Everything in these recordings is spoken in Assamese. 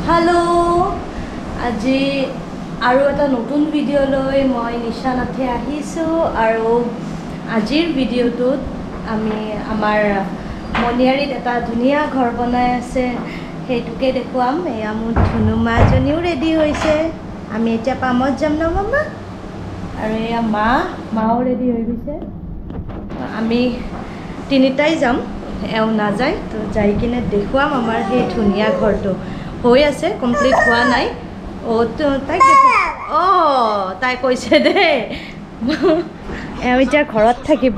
हेलो আজি আৰু এটা নতুন ভিডিও লৈ মই নিশা নাথে আহিছো আৰু আজিৰ ভিডিওটোত আমি আমাৰ মনিয়াৰীত এটা ধুনিয়া ঘৰ বনাই আছে হেতুকে দেখুৱাম এয়া মোৰ ধুনুমা জনিও ৰেডি হৈছে আমি এতিয়া পামত যাম না মামা আৰু এয়া মাও ৰেডি হৈ গৈছে আমি তিনিটাই যাম এও না যায় তো যাই কিনে দেখুৱাম আমাৰ সেই ধুনিয়া ঘৰটো হৈ আছে কমপ্লিট হোৱা নাই ও তো তাই কৈছে দে এও এতিয়া ঘৰত থাকিব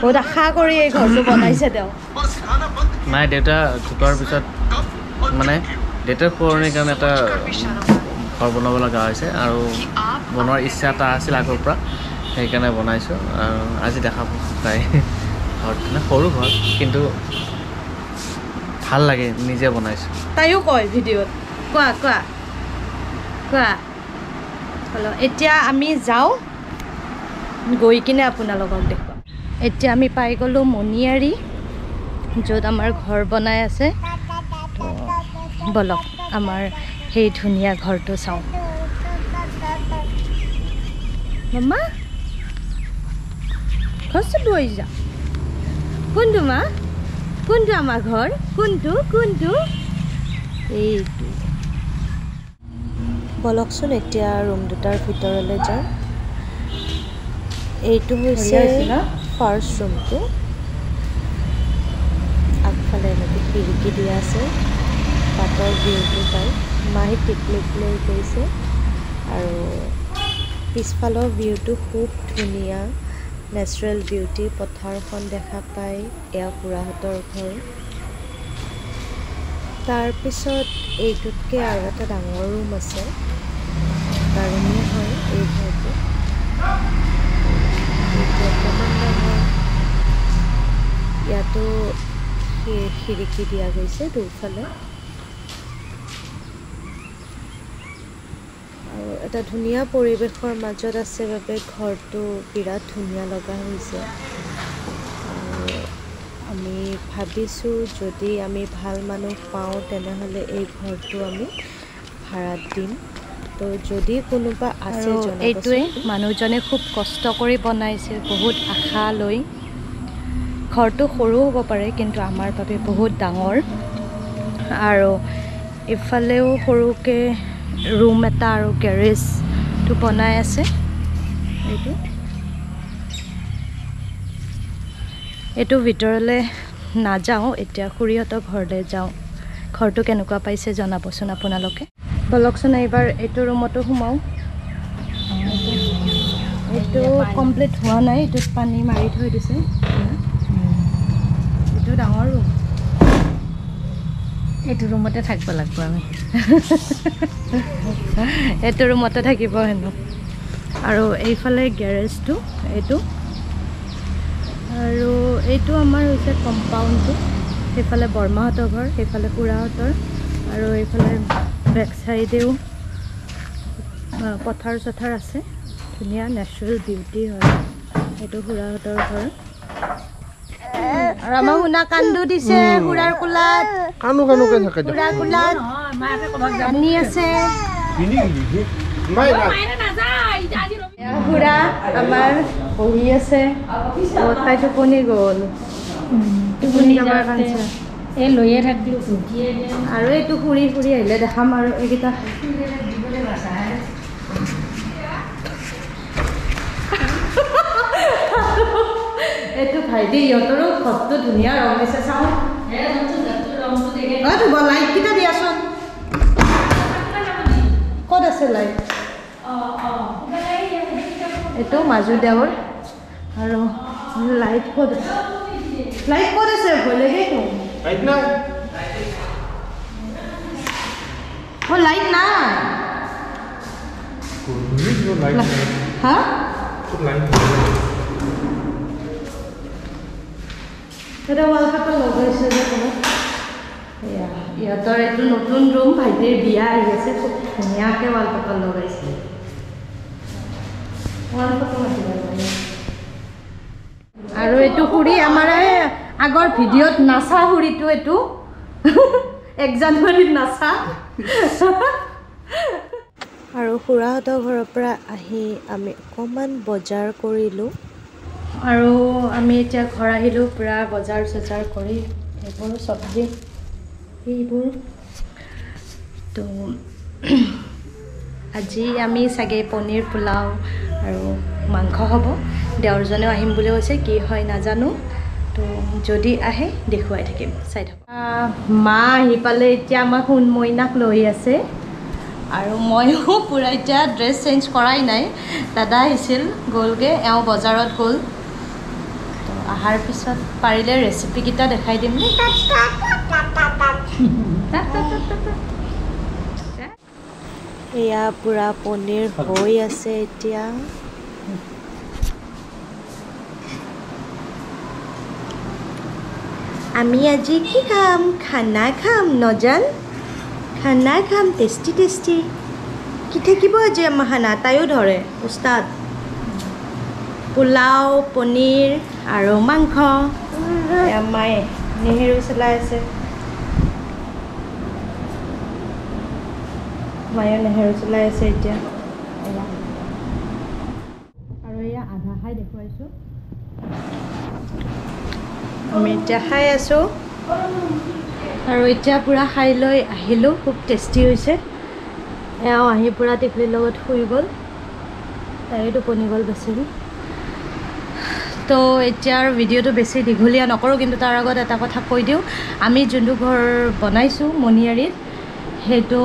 বহুত আশা কৰি এই ঘৰটো বনাইছে তেওঁ নাই দেউতা ঢুকোৱাৰ পিছত মানে দেউতাৰ পুৰণিৰ কাৰণে এটা ঘৰ বনাব লগা হৈছে আৰু বনোৱাৰ ইচ্ছা এটা আছিল আগৰ পৰা সেইকাৰণে বনাইছোঁ আৰু আজি দেখাব তাই ঘৰটো সৰু ঘৰ কিন্তু ভাল লাগে নিজে বনাইছোঁ তাইও কয় ভিডিঅ'ত কোৱা কোৱা কোৱা হলো এতিয়া আমি যাওঁ গৈ কিনে আপোনালোকক দেখুৱাম এতিয়া আমি পাই গ'লো মনিয়াৰী য'ত আমাৰ ঘৰ বনাই আছে তো বলক আমাৰ সেই ধুনীয়া ঘৰটো চাওঁ মামা ঘৰটো লৈ যা কোনটো মা কোনটো আমাৰ ঘৰ কোনটো এইটো বলকচোন এতিয়া ৰুম দুটাৰ ভিতৰলৈ যাওঁ এইটো হৈছে ফাৰ্ষ্ট ৰুমটো আগফালে এনেকৈ খিৰিকী দিয়া আছে পাতৰ ভিউটো পাই মাহী পিকনিক লৈ গৈছে আৰু পিছফালৰ ভিউটো খুব ধুনীয়া নেচাৰেল বিউটি পথাৰখন দেখা পাই এয়া খুৰাহঁতৰ ঘৰ তাৰপিছত এইটোতকৈ আৰু এটা ডাঙৰ ৰুম আছে এটা ৰুমেই হয় এই ঘৰটো এইটো অকণমান ডাঙৰ ইয়াতো খিৰিকী দিয়া গৈছে দুফালে আৰু এটা ধুনীয়া পৰিৱেশৰ মাজত আছে বাবে ঘৰটো বিৰাট ধুনীয়া লগা হৈছে আৰু আমি ভাবিছোঁ যদি আমি ভাল মানুহ পাওঁ তেনেহ'লে এই ঘৰটো আমি ভাড়াত দিম তো যদি কোনোবা আছে এইটোৱে মানুহজনে খুব কষ্ট কৰি বনাইছে বহুত আশা লৈ ঘৰটো সৰু হ'ব পাৰে কিন্তু আমাৰ বাবে বহুত ডাঙৰ আৰু ইফালেও সৰুকৈ ৰুম এটা আৰু গেৰেজটো বনাই আছে এইটো ভিতৰলৈ নাযাওঁ এতিয়া খুৰীহঁতৰ ঘৰলৈ যাওঁ ঘৰটো কেনেকুৱা পাইছে জনাবচোন আপোনালোকে বলকচোন এইবাৰ এইটো ৰুমতো সোমাওঁ এইটো কমপ্লিট হোৱা নাই এইটোত পানী মাৰি থৈ দিছে এইটো ডাঙৰ ৰুম এইটো ৰুমতে থাকিব লাগিব আমি এইটো ৰুমতে থাকিব হেনো আৰু এইফালে গেৰেজটো এইটো আৰু এইটো আমাৰ হৈছে কম্পাউণ্ডটো সেইফালে বৰমাহঁতৰ ঘৰ সেইফালে খুৰাহঁতৰ আৰু এইফালে বেক চাইডেও পথাৰ চথাৰ আছে ধুনীয়া নেচাৰেল বিউটি হয় এইটো খুৰাহঁতৰ ঘৰ আৰু আমাৰ শুনা কান্দু দিছে খুৰাৰ কোলাত খুৰাৰ কোলাত পানী আছে খুৰা আমাৰ বহি আছে তাই টোপনি গ'ল টোপনি যাবৰ কাৰণে এই লৈয়ে থাকিলোঁ আৰু এইটো ফুৰি আহিলে দেখাম আৰু এইকেইটা এইটো ভাইটি ইহঁতৰো ঘৰটো ধুনীয়া ৰং দিছে চাওঁ লাইটকেইটা দিয়াচোন ক'ত আছে লাইট এইটো মাজু দেৱৰ আৰু লাইট ক'ত আছে ভলেগেতো লাইট নাই হা এটা ৱালপেপাৰ লগাইছে যে ইহঁতৰ এইটো নতুন ৰুম ভাইটিৰ বিয়া আহি আছে খুব ধুনীয়াকৈ ৱালপেপাৰ লগাইছে আৰু এইটো খুৰী আমাৰ আগৰ ভিডিঅ'ত নাচা খুৰীটো এইটো 1 জানুৱাৰীত নাচা আৰু খুৰাহঁতৰ ঘৰৰ পৰা আহি আমি অকণমান বজাৰ কৰিলোঁ আৰু আমি এতিয়া ঘৰ আহিলোঁ পুৰা বজাৰ চজাৰ কৰি এইবোৰ চব্জি এইবোৰ তো আজি আমি চাগে পনীৰ পোলাও আৰু মাংস হ'ব দেওৰজনেও আহিম বুলি কৈছে কি হয় নাজানো তো যদি আহে দেখুৱাই থাকিম চাই থাকক মা আহি পালে এতিয়া আমাক মইনাক লৈ আছে আৰু মইও পুৰা এতিয়া ড্ৰেছ চেঞ্জ কৰাই নাই দাদা আহিছিল গ'লগে এওঁ বজাৰত গ'ল তো আহাৰ পিছত পাৰিলে ৰেচিপিকেইটা দেখাই দিম এয়া পুৰা পনীৰ হৈ আছে এতিয়া আমি আজি কি খাম খানা খাম নজান খানা খাম টেষ্টি টেষ্টি কি থাকিব আজি আমাৰ খানা তাইও ধৰে উস্তাদ পোলাও পনীৰ আৰু মাংস মায়ে নেহেৰু চলাই আছে মায়ে নেহেৰু চলাই আছে এতিয়া আৰু এয়া আধা খাই দেখুৱাইছোঁ আমি এতিয়া খাই আছোঁ আৰু এতিয়া পূৰা খাই লৈ আহিলোঁ খুব টেষ্টি হৈছে এওঁ আহি পূৰা টিকলিৰ লগত শুই গ'ল তাইও টোপনি গ'ল বেচেৰি তো এতিয়া আৰু ভিডিঅ'টো বেছি দীঘলীয়া নকৰোঁ কিন্তু তাৰ আগত এটা কথা কৈ দিওঁ আমি যোনটো ঘৰ বনাইছোঁ মণিয়াৰীত সেইটো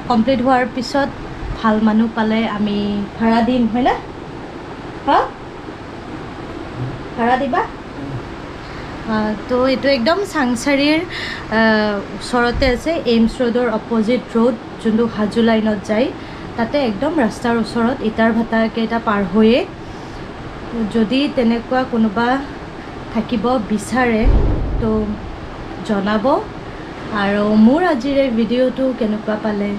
কমপ্লিট হোৱাৰ পিছত ভাল মানুহ পালে আমি ভাড়া দিম হয়নে হা ভাড়া দিবা তো এইটো একদম চাংচাৰীৰ ওচৰতে আছে এইমছ ৰোডৰ অপজিট ৰোড যোনটো হাজো লাইনত যায় তাতে একদম ৰাস্তাৰ ওচৰত ইটাৰ ভাটাকেইটা পাৰ হৈয়ে যদি তেনেকুৱা কোনোবা থাকিব বিচাৰে তো জনাব আৰু মোৰ আজিৰ এই ভিডিঅ'টো কেনেকুৱা পালে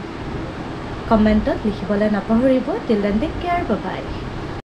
কমেণ্টত লিখিবলৈ নাপাহৰিব till then take care bye বাই